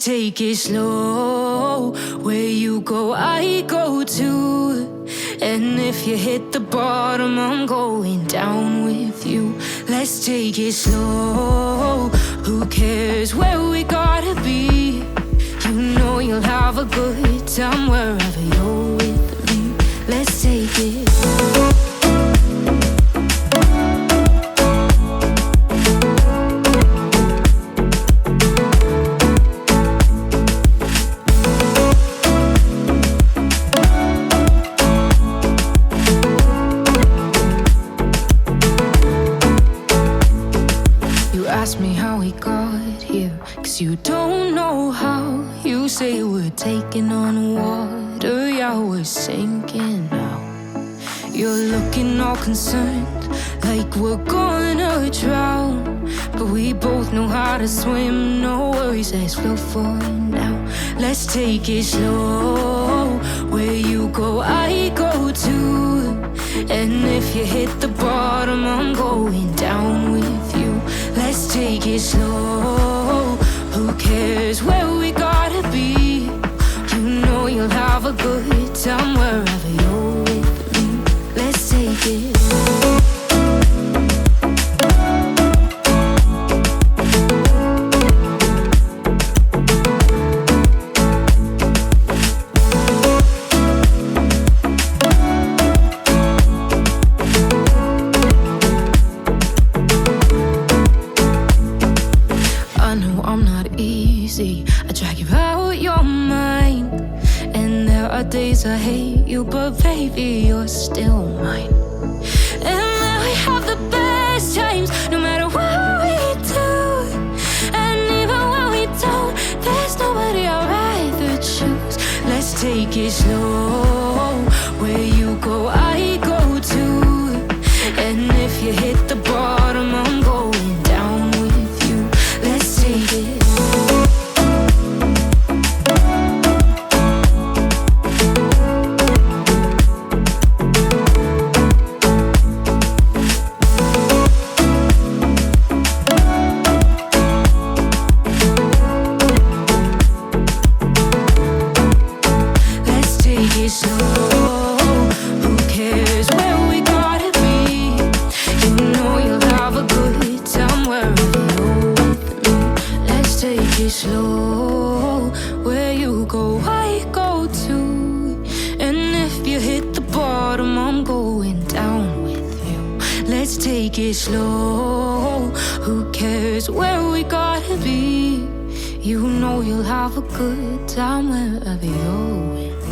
Take it slow. Where you go, I go too. And if you hit the bottom, I'm going down with you. Let's take it slow. Who cares where we gotta be? You know you'll have a good time wherever you're with me. Let's take it slow. Ask me how we got here, 'cause you don't know how. You say we're taking on water, yeah, we're sinking now. You're looking all concerned, like we're gonna drown. But we both know how to swim, no worries, let's float for now. Let's take it slow. Where you go, I go too. And if you hit the bottom, I'm going down with you. Let's take it slow. Who cares where we gotta be? You know you'll have a good time wherever you're with me. Let's take it slow. I drag you out your mind, and there are days I hate you, but baby, you're still mine. And then we have the best times, no matter what we do. And even when we don't, there's nobody I'd rather choose. Let's take it slow. Where you go, I go too. And if you hit the bottom, I'm going down with you. Let's take it slow. take it slow. Where you go, I go too. And if you hit the bottom, I'm going down with you. Let's take it slow. Who cares where we gotta be? You know you'll have a good time wherever you're with